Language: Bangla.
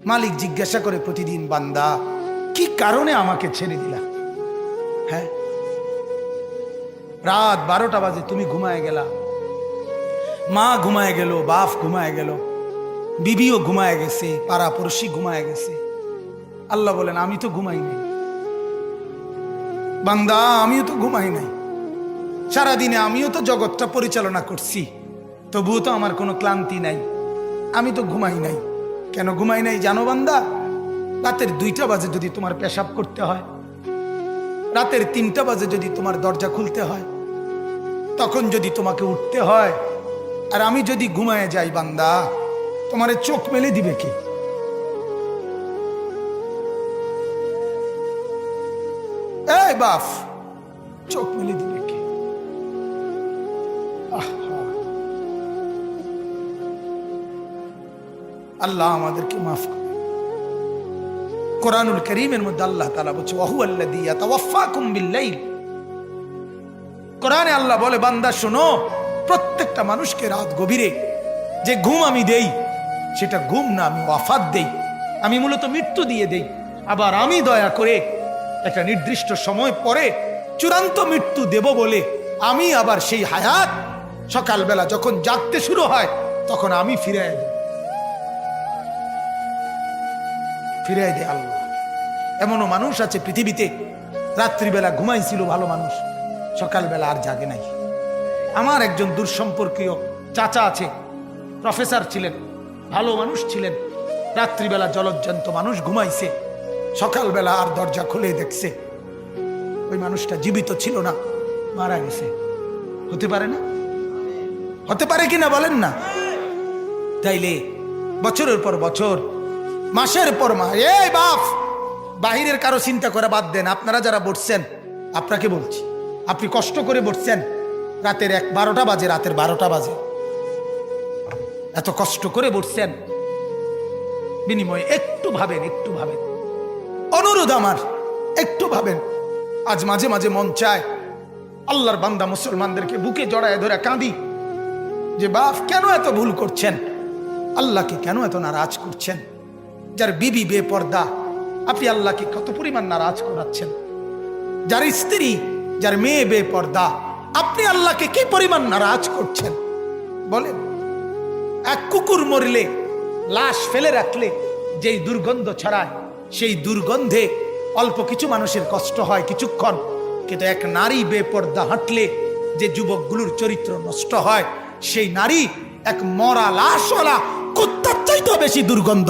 মালিক জিজ্ঞাসা করে প্রতিদিন, বান্দা কি কারণে আমাকে ছেড়ে দিলা? হ্যাঁ, রাত 12টা বাজে তুমি ঘুমায় গেলা, মা ঘুমায় গেল, বাপ ঘুমায় গেল, বিবিও ঘুমায় গেছে, পাড়া পড়শি ঘুমায় গেছে। আল্লাহ বলেন আমি তো ঘুমাই নাই বান্দা, আমিও তো ঘুমাই নাই। সারাদিনে আমিও তো জগৎটা পরিচালনা করছি, তবুও তো আমার কোনো ক্লান্তি নাই, আমি তো ঘুমাই নাই। কেন ঘুমাই নাই জানো বান্দা? রাতের 2টা বাজে যদি তোমার পেশাব করতে হয়, রাতের 3টা বাজে যদি তোমার দরজা খুলতে হয়, তখন যদি তোমাকে উঠতে হয়, আর আমি যদি ঘুমায় যাই বান্দা, তোমারে চোখ মেলে দিবে কে? এই বাপ, চোখ মেলে দিবে কে? আল্লাহ আমাদেরকে মাফ করে। কোরআনুল কারীমের মধ্যে আল্লাহ তাআলা বলছে ওয়াহুয়াল্লাযী ইয়াতাওয়াফফাকুম বিল-লাইল। কোরআনে আল্লাহ বলে বান্দা শোনো, প্রত্যেকটা মানুষকে রাত গভীরে যে ঘুম আমি দেই, সেটা ঘুম না, আমি ওয়াফাত দেই, আমি মূলত মৃত্যু দিয়ে দেই। আবার আমি দয়া করে একটা নির্দিষ্ট সময় পরে চূড়ান্ত মৃত্যু দেব বলে আমি আবার সেই হায়াত সকালবেলা যখন জাগতে শুরু হয় তখন আমি ফিরিয়ে দিই, ফিরিয়ে দেয় আল্লাহ। এমনও মানুষ আছে পৃথিবীতে, রাত্রিবেলা ঘুমাইছিল ভালো মানুষ, সকালবেলা আর জাগে নাই। আমার একজন দূরসম্পর্কীয় চাচা আছে, প্রফেসর ছিলেন, ভালো মানুষ ছিলেন, রাত্রিবেলা জলজ্জান্ত মানুষ ঘুমাইছে, সকালবেলা আর দরজা খুলে দেখছে ওই মানুষটা জীবিত ছিল না, মারা গেছে। হতে পারে না? হতে পারে কিনা বলেন না? তাইলে বছরের পর বছর, মাসের পর মাস, এই বাপ, বাহিরের কারো চিন্তা করে বাদ দেন। আপনারা যারা বসছেন, আপনাকে বলছি, আপনি কষ্ট করে বসছেন, রাতের 12টা বাজে, রাতের 12টা বাজে, এত কষ্ট করে বসছেন, বিনিময়ে একটু ভাবেন, একটু ভাবেন, অনুরোধ আমার, একটু ভাবেন। আজ মাঝে মাঝে মন চায় আল্লাহর বান্দা মুসলমানদেরকে বুকে জড়ায় ধরে কাঁদি যে বাপ কেন এত ভুল করছেন, আল্লাহকে কেন এত নারাজ করছেন? যার বিবি বেপর্দা, আপনি আল্লাহকে কত পরিমাণ নারাজ করাচ্ছেন। যার স্ত্রী, যার মেয়ে বেপর্দা, আপনি আল্লাহকে কি পরিমাণ নারাজ করছেন বলেন? এক কুকুর মরলে, লাশ ফেলে রাখলে যেই দুর্গন্ধ ছড়ায়, সেই দুর্গন্ধে অল্প কিছু মানুষের কষ্ট হয় কিছুক্ষণ, কিন্তু এক নারী বেপর্দা হাঁটলে যে যুবকগুলোর চরিত্র নষ্ট হয়, সেই নারী এক মরা লাশওয়ালা কুত্তার চাইতেও বেশি দুর্গন্ধ